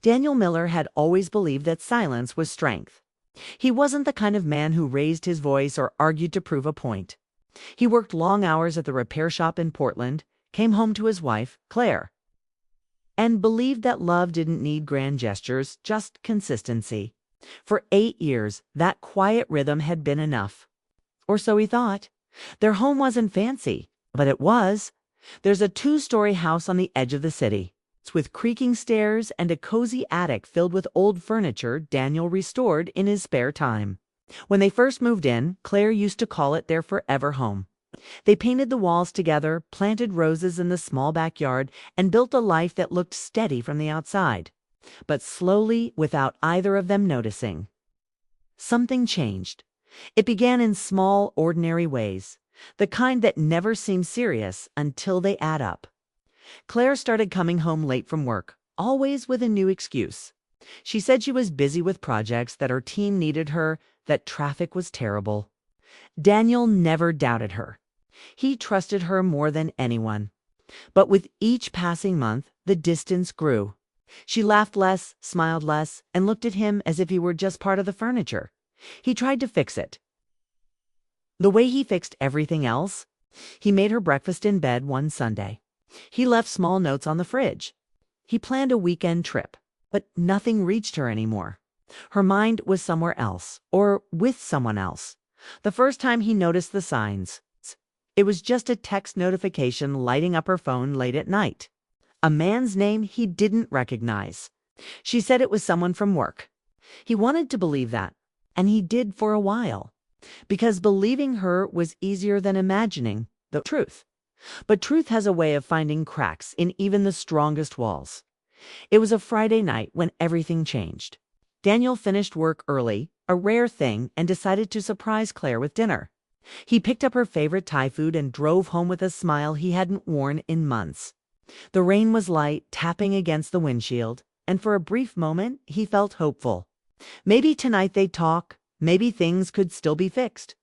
Daniel Miller had always believed that silence was strength. He wasn't the kind of man who raised his voice or argued to prove a point. He worked long hours at the repair shop in Portland, came home to his wife, Claire, and believed that love didn't need grand gestures, just consistency. For 8 years, that quiet rhythm had been enough. Or so he thought. Their home wasn't fancy, but it was. There's a 2-story house on the edge of the city, with creaking stairs and a cozy attic filled with old furniture Daniel restored in his spare time. When they first moved in, Claire used to call it their forever home. They painted the walls together, planted roses in the small backyard, and built a life that looked steady from the outside. But slowly, without either of them noticing, something changed. It began in small, ordinary ways, the kind that never seem serious until they add up. Claire started coming home late from work, always with a new excuse. She said she was busy with projects, that her team needed her, that traffic was terrible. Daniel never doubted her. He trusted her more than anyone. But with each passing month, the distance grew. She laughed less, smiled less, and looked at him as if he were just part of the furniture. He tried to fix it. The way he fixed everything else. He made her breakfast in bed one Sunday. He left small notes on the fridge. He planned a weekend trip, but nothing reached her anymore. Her mind was somewhere else, or with someone else. The first time he noticed the signs, it was just a text notification lighting up her phone late at night. A man's name he didn't recognize. She said it was someone from work. He wanted to believe that, and he did for a while, because believing her was easier than imagining the truth. But truth has a way of finding cracks in even the strongest walls. It was a Friday night when everything changed. Daniel finished work early, a rare thing, and decided to surprise Claire with dinner. He picked up her favorite Thai food and drove home with a smile he hadn't worn in months. The rain was light, tapping against the windshield, and for a brief moment he felt hopeful. Maybe tonight they'd talk, maybe things could still be fixed.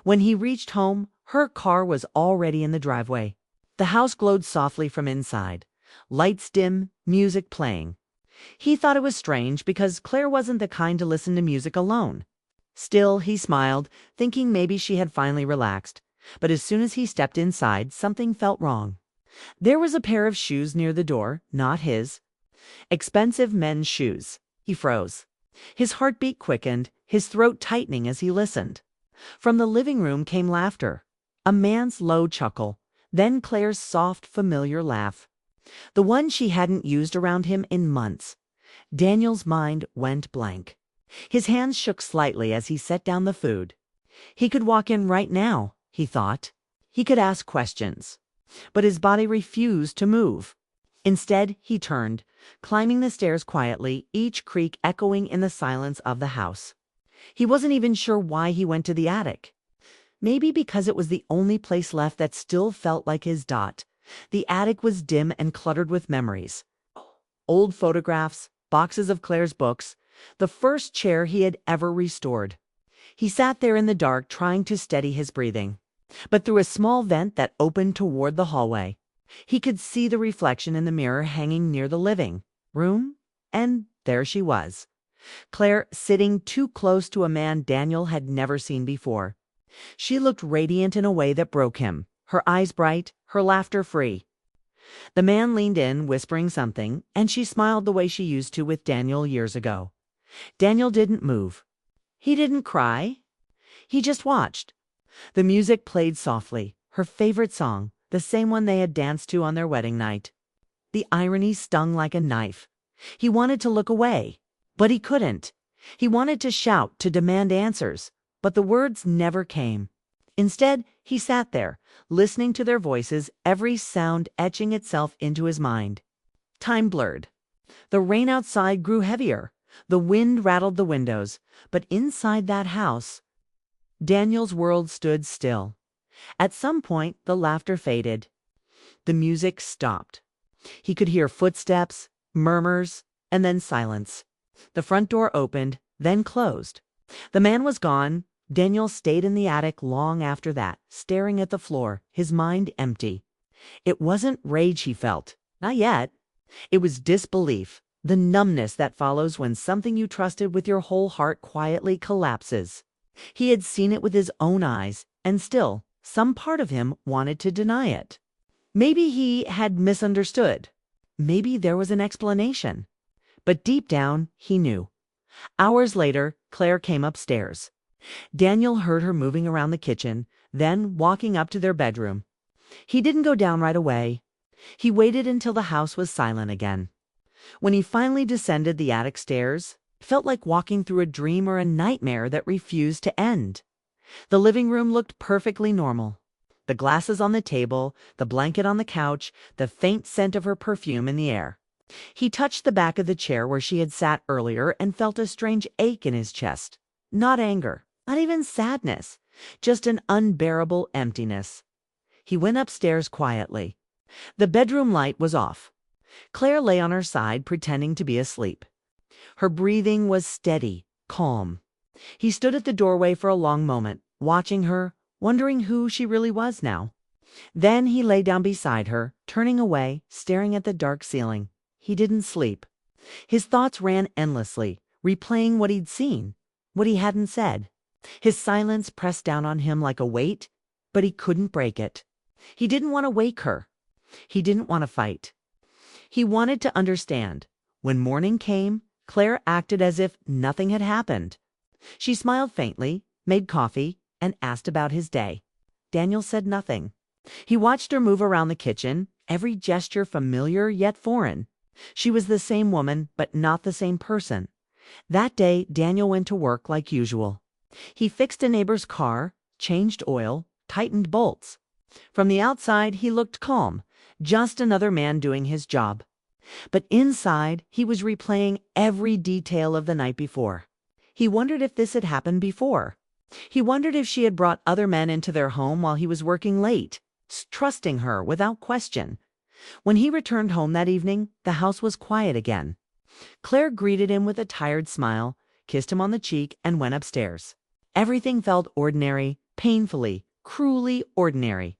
When he reached home, her car was already in the driveway. The house glowed softly from inside, lights dim, music playing. He thought it was strange because Claire wasn't the kind to listen to music alone. Still, he smiled, thinking maybe she had finally relaxed. But as soon as he stepped inside, something felt wrong. There was a pair of shoes near the door, not his. Expensive men's shoes. He froze. His heartbeat quickened, his throat tightening as he listened. From the living room came laughter. A man's low chuckle, then Claire's soft, familiar laugh. The one she hadn't used around him in months. Daniel's mind went blank. His hands shook slightly as he set down the food. He could walk in right now, he thought. He could ask questions. But his body refused to move. Instead, he turned, climbing the stairs quietly, each creak echoing in the silence of the house. He wasn't even sure why he went to the attic. Maybe because it was the only place left that still felt like his dot. The attic was dim and cluttered with memories. Old photographs, boxes of Claire's books, the first chair he had ever restored. He sat there in the dark, trying to steady his breathing. But through a small vent that opened toward the hallway, he could see the reflection in the mirror hanging near the living room, and there she was. Claire, sitting too close to a man Daniel had never seen before. She looked radiant in a way that broke him, her eyes bright, her laughter free. The man leaned in, whispering something, and she smiled the way she used to with Daniel years ago. Daniel didn't move. He didn't cry. He just watched. The music played softly, her favorite song, the same one they had danced to on their wedding night. The irony stung like a knife. He wanted to look away, but he couldn't. He wanted to shout, to demand answers, but the words never came. Instead, he sat there, listening to their voices, every sound etching itself into his mind. Time blurred. The rain outside grew heavier. The wind rattled the windows, but inside that house, Daniel's world stood still. At some point, the laughter faded. The music stopped. He could hear footsteps, murmurs, and then silence. The front door opened, then closed. The man was gone. Daniel stayed in the attic long after that, staring at the floor, his mind empty. It wasn't rage he felt, not yet. It was disbelief, the numbness that follows when something you trusted with your whole heart quietly collapses. He had seen it with his own eyes, and still, some part of him wanted to deny it. Maybe he had misunderstood. Maybe there was an explanation. But deep down, he knew. Hours later, Claire came upstairs. Daniel heard her moving around the kitchen, then walking up to their bedroom. He didn't go down right away. He waited until the house was silent again. When he finally descended the attic stairs, it felt like walking through a dream or a nightmare that refused to end. The living room looked perfectly normal. The glasses on the table, the blanket on the couch, the faint scent of her perfume in the air. He touched the back of the chair where she had sat earlier and felt a strange ache in his chest. Not anger, not even sadness, just an unbearable emptiness. He went upstairs quietly. The bedroom light was off. Claire lay on her side, pretending to be asleep. Her breathing was steady, calm. He stood at the doorway for a long moment, watching her, wondering who she really was now. Then he lay down beside her, turning away, staring at the dark ceiling. He didn't sleep. His thoughts ran endlessly, replaying what he'd seen, what he hadn't said. His silence pressed down on him like a weight, but he couldn't break it. He didn't want to wake her. He didn't want to fight. He wanted to understand. When morning came, Claire acted as if nothing had happened. She smiled faintly, made coffee, and asked about his day. Daniel said nothing. He watched her move around the kitchen, every gesture familiar yet foreign. She was the same woman, but not the same person. That day, Daniel went to work like usual. He fixed a neighbor's car, changed oil, tightened bolts. From the outside, he looked calm, just another man doing his job. But inside, he was replaying every detail of the night before. He wondered if this had happened before. He wondered if she had brought other men into their home while he was working late, trusting her without question. When he returned home that evening, the house was quiet again. Claire greeted him with a tired smile, kissed him on the cheek, and went upstairs. Everything felt ordinary, painfully, cruelly ordinary.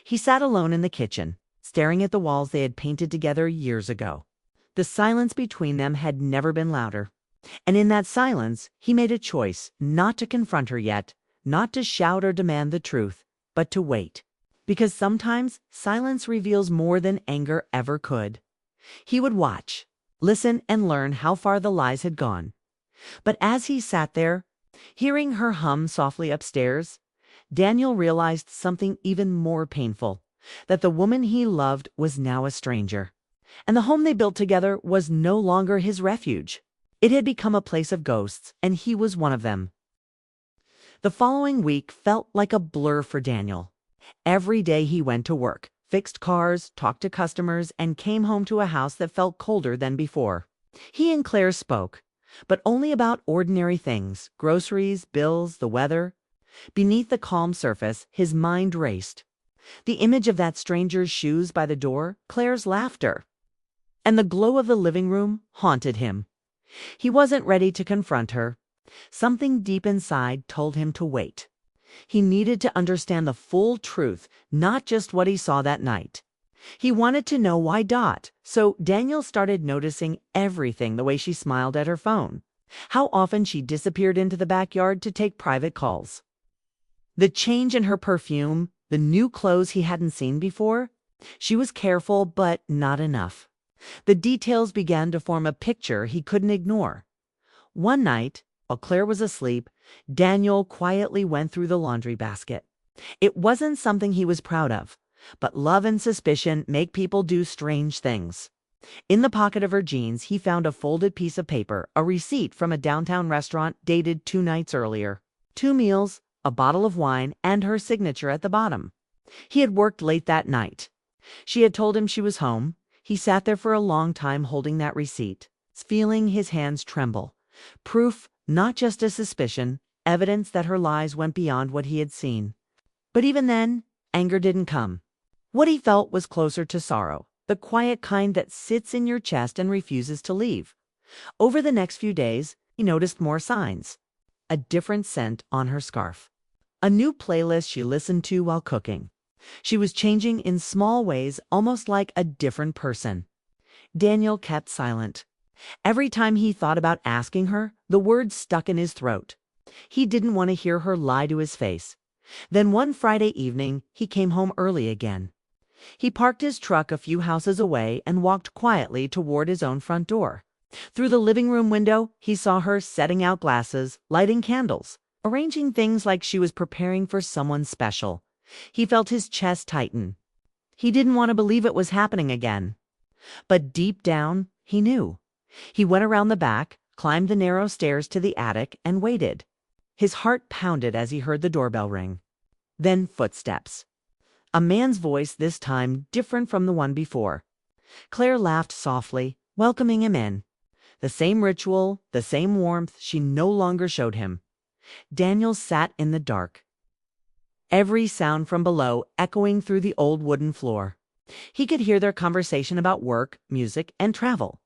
He sat alone in the kitchen, staring at the walls they had painted together years ago. The silence between them had never been louder. And in that silence, he made a choice not to confront her yet, not to shout or demand the truth, but to wait. Because sometimes silence reveals more than anger ever could. He would watch, listen, and learn how far the lies had gone. But as he sat there, hearing her hum softly upstairs, Daniel realized something even more painful, that the woman he loved was now a stranger. And the home they built together was no longer his refuge. It had become a place of ghosts, and he was one of them. The following week felt like a blur for Daniel. Every day he went to work, fixed cars, talked to customers, and came home to a house that felt colder than before. He and Claire spoke, but only about ordinary things, groceries, bills, the weather. Beneath the calm surface, his mind raced. The image of that stranger's shoes by the door, Claire's laughter, and the glow of the living room haunted him. He wasn't ready to confront her. Something deep inside told him to wait. He needed to understand the full truth, not just what he saw that night. He wanted to know why Dot, so Daniel started noticing everything: the way she smiled at her phone, how often she disappeared into the backyard to take private calls, the change in her perfume, the new clothes he hadn't seen before. She was careful, but not enough. The details began to form a picture he couldn't ignore. One night, while Claire was asleep, Daniel quietly went through the laundry basket. It wasn't something he was proud of, but love and suspicion make people do strange things. In the pocket of her jeans, he found a folded piece of paper, a receipt from a downtown restaurant dated 2 nights earlier. 2 meals, a bottle of wine, and her signature at the bottom. He had worked late that night. She had told him she was home. He sat there for a long time holding that receipt, feeling his hands tremble. Proof, not just a suspicion, evidence that her lies went beyond what he had seen. But even then, anger didn't come. What he felt was closer to sorrow, the quiet kind that sits in your chest and refuses to leave. Over the next few days, he noticed more signs. A different scent on her scarf. A new playlist she listened to while cooking. She was changing in small ways, almost like a different person. Daniel kept silent. Every time he thought about asking her, the words stuck in his throat. He didn't want to hear her lie to his face. Then one Friday evening, he came home early again. He parked his truck a few houses away and walked quietly toward his own front door. Through the living room window, he saw her setting out glasses, lighting candles, arranging things like she was preparing for someone special. He felt his chest tighten. He didn't want to believe it was happening again. But deep down, he knew. He went around the back, climbed the narrow stairs to the attic, and waited. His heart pounded as he heard the doorbell ring. Then footsteps. A man's voice, this time different from the one before. Claire laughed softly, welcoming him in. The same ritual, the same warmth she no longer showed him. Daniel sat in the dark, every sound from below echoing through the old wooden floor. He could hear their conversation about work, music, and travel.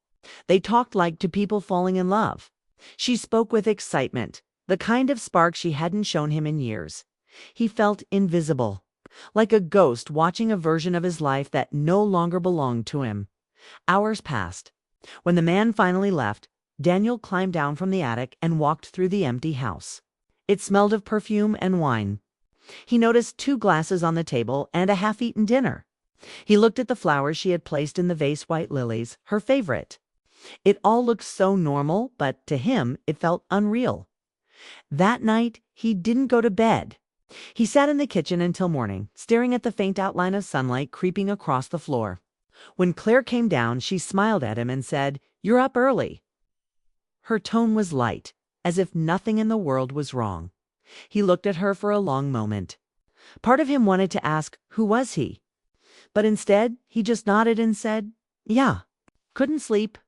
They talked like two people falling in love. She spoke with excitement, the kind of spark she hadn't shown him in years. He felt invisible, like a ghost watching a version of his life that no longer belonged to him. Hours passed. When the man finally left, Daniel climbed down from the attic and walked through the empty house. It smelled of perfume and wine. He noticed 2 glasses on the table and a half-eaten dinner. He looked at the flowers she had placed in the vase, white lilies, her favorite. It all looked so normal, but to him it felt unreal. That night, he didn't go to bed. He sat in the kitchen until morning, staring at the faint outline of sunlight creeping across the floor. When Claire came down, she smiled at him and said, "You're up early." Her tone was light, as if nothing in the world was wrong. He looked at her for a long moment. Part of him wanted to ask, who was he? But instead, he just nodded and said, "Yeah, couldn't sleep."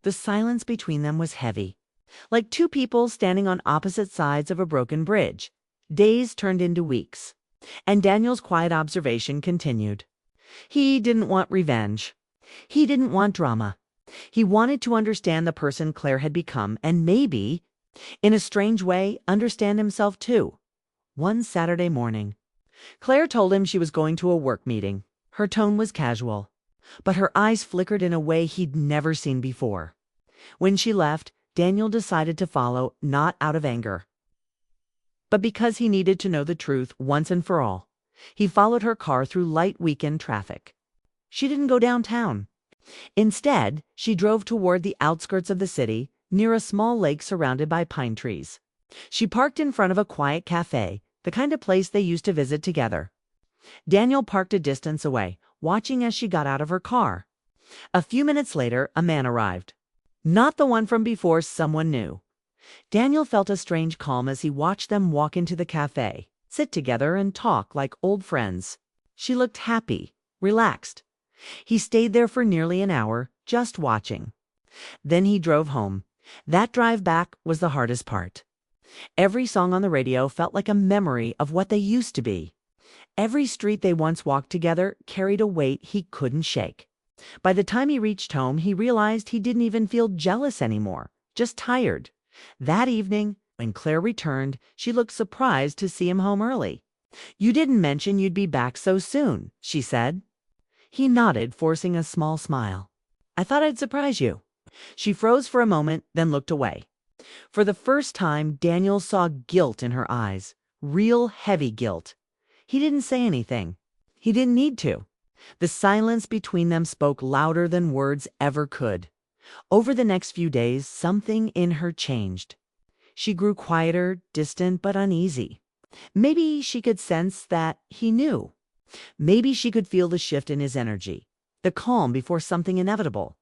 The silence between them was heavy, like 2 people standing on opposite sides of a broken bridge. Days turned into weeks, and Daniel's quiet observation continued. He didn't want revenge. He didn't want drama. He wanted to understand the person Claire had become and maybe, in a strange way, understand himself too. One Saturday morning, Claire told him she was going to a work meeting. Her tone was casual, but her eyes flickered in a way he'd never seen before. When she left, Daniel decided to follow, not out of anger, but because he needed to know the truth once and for all. He followed her car through light weekend traffic. She didn't go downtown. Instead, she drove toward the outskirts of the city, near a small lake surrounded by pine trees. She parked in front of a quiet cafe, the kind of place they used to visit together. Daniel parked a distance away, watching as she got out of her car. A few minutes later, a man arrived. Not the one from before, someone new. Daniel felt a strange calm as he watched them walk into the cafe, sit together and talk like old friends. She looked happy, relaxed. He stayed there for nearly an hour, just watching. Then he drove home. That drive back was the hardest part. Every song on the radio felt like a memory of what they used to be. Every street they once walked together carried a weight he couldn't shake. By the time he reached home, he realized he didn't even feel jealous anymore, just tired. That evening, when Claire returned, she looked surprised to see him home early. "You didn't mention you'd be back so soon," she said. He nodded, forcing a small smile. "I thought I'd surprise you." She froze for a moment, then looked away. For the first time, Daniel saw guilt in her eyes, real heavy guilt. He didn't say anything. He didn't need to. The silence between them spoke louder than words ever could. Over the next few days, something in her changed. She grew quieter, distant, but uneasy. Maybe she could sense that he knew. Maybe she could feel the shift in his energy, the calm before something inevitable.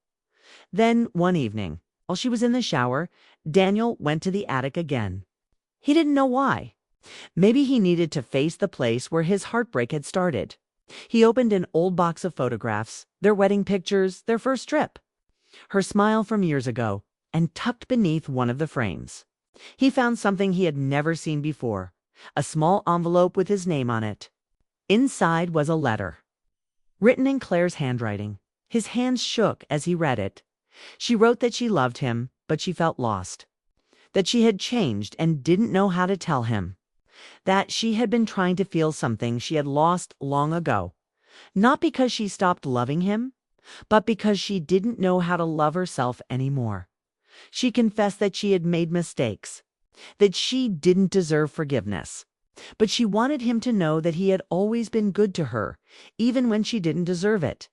Then, one evening, while she was in the shower, Daniel went to the attic again. He didn't know why. Maybe he needed to face the place where his heartbreak had started. He opened an old box of photographs, their wedding pictures, their first trip, her smile from years ago, and tucked beneath one of the frames, he found something he had never seen before, a small envelope with his name on it. Inside was a letter, written in Claire's handwriting. His hands shook as he read it. She wrote that she loved him, but she felt lost, that she had changed and didn't know how to tell him, that she had been trying to feel something she had lost long ago, not because she stopped loving him, but because she didn't know how to love herself anymore. She confessed that she had made mistakes, that she didn't deserve forgiveness. But she wanted him to know that he had always been good to her, even when she didn't deserve it.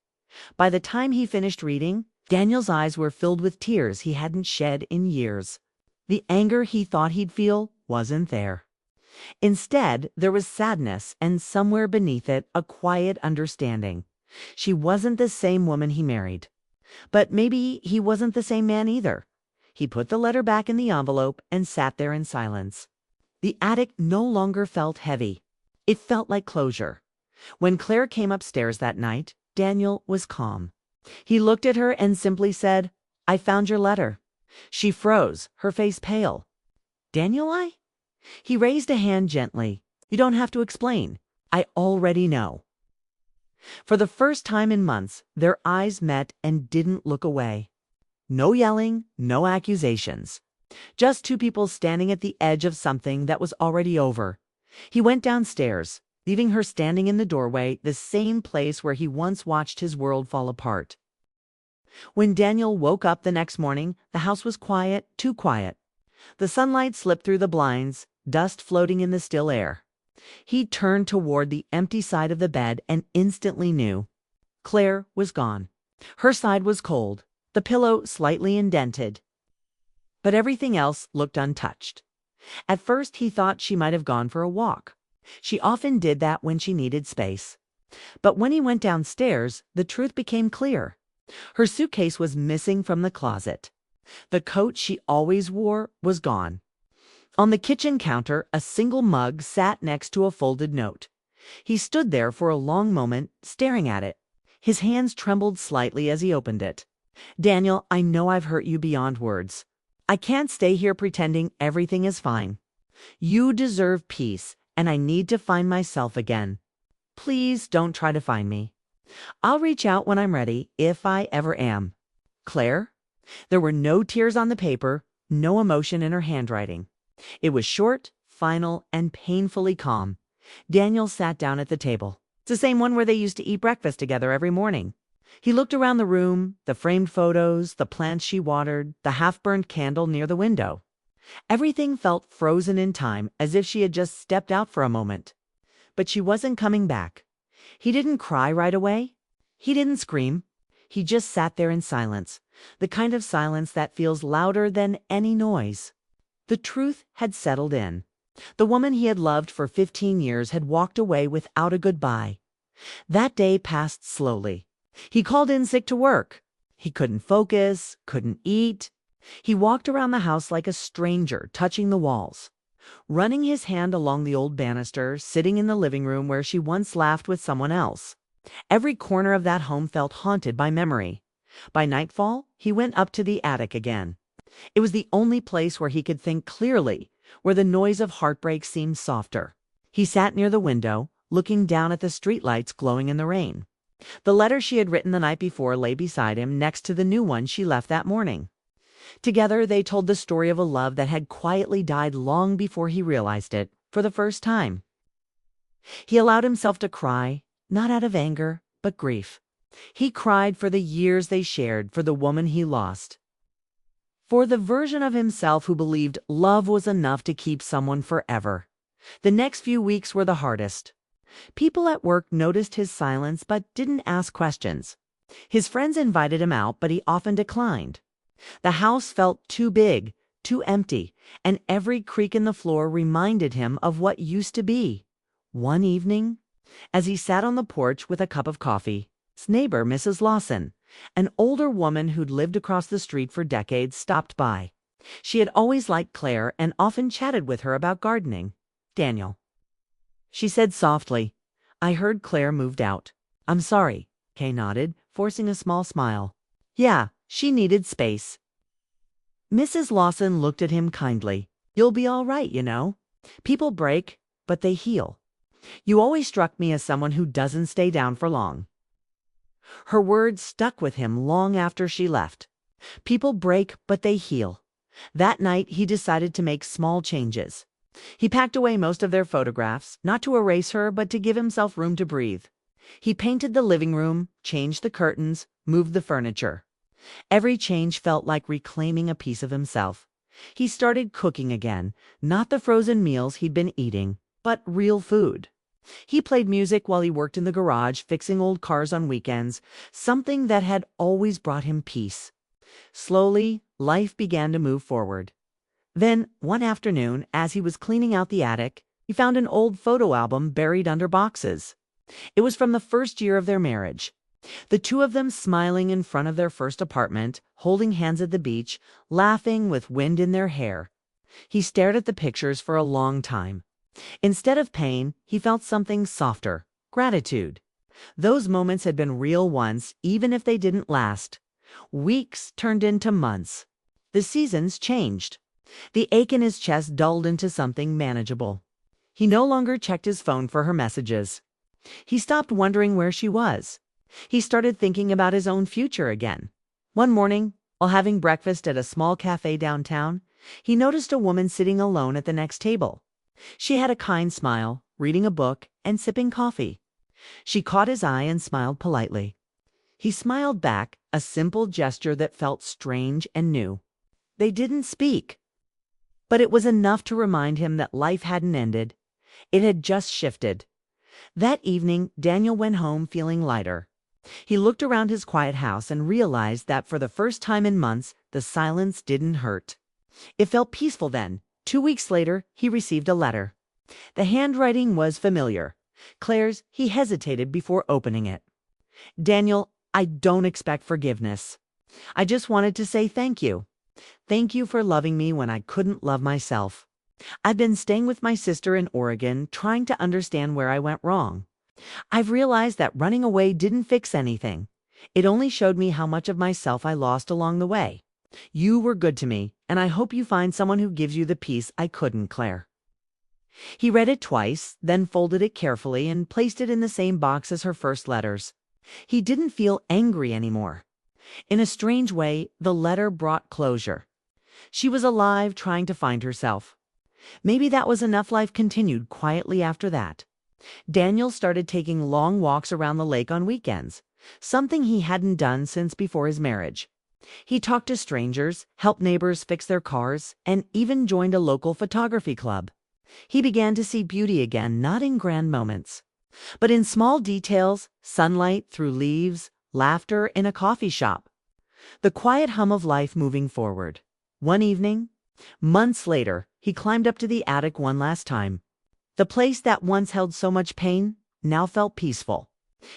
By the time he finished reading, Daniel's eyes were filled with tears he hadn't shed in years. The anger he thought he'd feel wasn't there. Instead, there was sadness, and somewhere beneath it, a quiet understanding. She wasn't the same woman he married. But maybe he wasn't the same man either. He put the letter back in the envelope and sat there in silence. The attic no longer felt heavy. It felt like closure. When Claire came upstairs that night, Daniel was calm. He looked at her and simply said, "I found your letter." She froze, her face pale. "Daniel, He raised a hand gently. "You don't have to explain. I already know." For the first time in months, their eyes met and didn't look away. No yelling, no accusations. Just two people standing at the edge of something that was already over. He went downstairs, leaving her standing in the doorway, the same place where he once watched his world fall apart. When Daniel woke up the next morning, the house was quiet, too quiet. The sunlight slipped through the blinds, dust floating in the still air. He turned toward the empty side of the bed and instantly knew. Claire was gone. Her side was cold, the pillow slightly indented. But everything else looked untouched. At first he thought she might have gone for a walk. She often did that when she needed space. But when he went downstairs, the truth became clear. Her suitcase was missing from the closet. The coat she always wore was gone. On the kitchen counter, a single mug sat next to a folded note. He stood there for a long moment, staring at it. His hands trembled slightly as he opened it. "Daniel, I know I've hurt you beyond words. I can't stay here pretending everything is fine. You deserve peace, and I need to find myself again. Please don't try to find me. I'll reach out when I'm ready, if I ever am. Claire." There were no tears on the paper, no emotion in her handwriting. It was short, final, and painfully calm. Daniel sat down at the table. It's the same one where they used to eat breakfast together every morning. He looked around the room, the framed photos, the plants she watered, the half-burned candle near the window. Everything felt frozen in time, as if she had just stepped out for a moment. But she wasn't coming back. He didn't cry right away. He didn't scream. He just sat there in silence, the kind of silence that feels louder than any noise. The truth had settled in. The woman he had loved for 15 years had walked away without a goodbye. That day passed slowly. He called in sick to work. He couldn't focus, couldn't eat. He walked around the house like a stranger, touching the walls, running his hand along the old banister, sitting in the living room where she once laughed with someone else. Every corner of that home felt haunted by memory. By nightfall, he went up to the attic again. It was the only place where he could think clearly, where the noise of heartbreak seemed softer. He sat near the window, looking down at the streetlights glowing in the rain. The letter she had written the night before lay beside him, next to the new one she left that morning. Together, they told the story of a love that had quietly died long before he realized it, for the first time. He allowed himself to cry, not out of anger, but grief. He cried for the years they shared, for the woman he lost. For the version of himself who believed love was enough to keep someone forever. The next few weeks were the hardest. People at work noticed his silence but didn't ask questions. His friends invited him out, but he often declined. The house felt too big, too empty, and every creak in the floor reminded him of what used to be. One evening, as he sat on the porch with a cup of coffee, his neighbor, Mrs. Lawson, an older woman who'd lived across the street for decades, stopped by. She had always liked Claire and often chatted with her about gardening. "Daniel," she said softly, "I heard Claire moved out." "I'm sorry," Kay nodded, forcing a small smile. "Yeah, she needed space." Mrs. Lawson looked at him kindly. "You'll be all right, you know. People break, but they heal. You always struck me as someone who doesn't stay down for long." Her words stuck with him long after she left. People break, but they heal. That night, he decided to make small changes. He packed away most of their photographs, not to erase her, but to give himself room to breathe. He painted the living room, changed the curtains, moved the furniture. Every change felt like reclaiming a piece of himself. He started cooking again, not the frozen meals he'd been eating, but real food. He played music while he worked in the garage, fixing old cars on weekends, something that had always brought him peace. Slowly, life began to move forward. Then, one afternoon, as he was cleaning out the attic, he found an old photo album buried under boxes. It was from the first year of their marriage. The two of them smiling in front of their first apartment, holding hands at the beach, laughing with wind in their hair. He stared at the pictures for a long time. Instead of pain, he felt something softer, gratitude. Those moments had been real once, even if they didn't last. Weeks turned into months. The seasons changed. The ache in his chest dulled into something manageable. He no longer checked his phone for her messages. He stopped wondering where she was. He started thinking about his own future again. One morning, while having breakfast at a small cafe downtown, he noticed a woman sitting alone at the next table. She had a kind smile, reading a book, and sipping coffee. She caught his eye and smiled politely. He smiled back, a simple gesture that felt strange and new. They didn't speak. But it was enough to remind him that life hadn't ended. It had just shifted. That evening, Daniel went home feeling lighter. He looked around his quiet house and realized that for the first time in months, the silence didn't hurt. It felt peaceful then. 2 weeks later, he received a letter. The handwriting was familiar. Claire's. He hesitated before opening it. Daniel, I don't expect forgiveness. I just wanted to say thank you. Thank you for loving me when I couldn't love myself. I've been staying with my sister in Oregon, trying to understand where I went wrong. I've realized that running away didn't fix anything. It only showed me how much of myself I lost along the way. You were good to me, and I hope you find someone who gives you the peace I couldn't, Claire. He read it twice, then folded it carefully and placed it in the same box as her first letters. He didn't feel angry anymore. In a strange way, the letter brought closure. She was alive, trying to find herself. Maybe that was enough. Life continued quietly after that. Daniel started taking long walks around the lake on weekends, something he hadn't done since before his marriage. He talked to strangers, helped neighbors fix their cars, and even joined a local photography club. He began to see beauty again, not in grand moments, but in small details: sunlight through leaves, laughter in a coffee shop, the quiet hum of life moving forward. One evening, months later, he climbed up to the attic one last time. The place that once held so much pain now felt peaceful.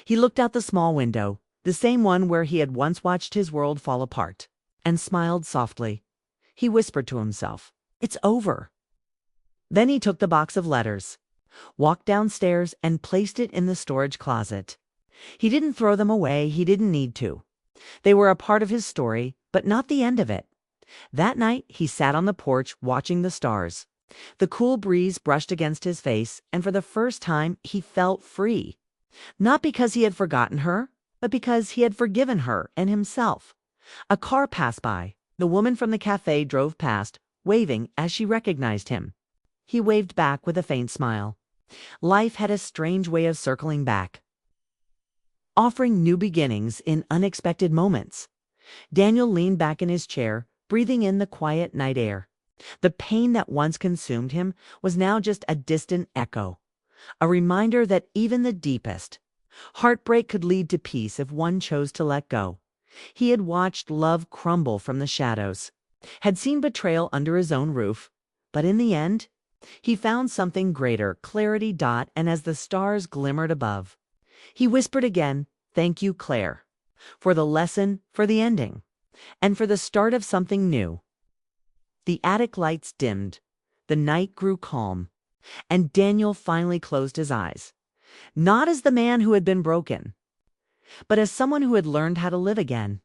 He looked out the small window, the same one where he had once watched his world fall apart, and smiled softly. He whispered to himself, "It's over." Then he took the box of letters, walked downstairs, and placed it in the storage closet. He didn't throw them away. He didn't need to. They were a part of his story, but not the end of it. That night, he sat on the porch watching the stars. The cool breeze brushed against his face, and for the first time, he felt free. Not because he had forgotten her, but because he had forgiven her and himself. A car passed by. The woman from the cafe drove past, waving as she recognized him. He waved back with a faint smile. Life had a strange way of circling back, offering new beginnings in unexpected moments. Daniel leaned back in his chair, breathing in the quiet night air. The pain that once consumed him was now just a distant echo, a reminder that even the deepest heartbreak could lead to peace if one chose to let go. He had watched love crumble from the shadows, had seen betrayal under his own roof, but in the end, he found something greater, clarity. And as the stars glimmered above, he whispered again, "Thank you, Claire, for the lesson, for the ending, and for the start of something new." The attic lights dimmed, the night grew calm, and Daniel finally closed his eyes. Not as the man who had been broken, but as someone who had learned how to live again.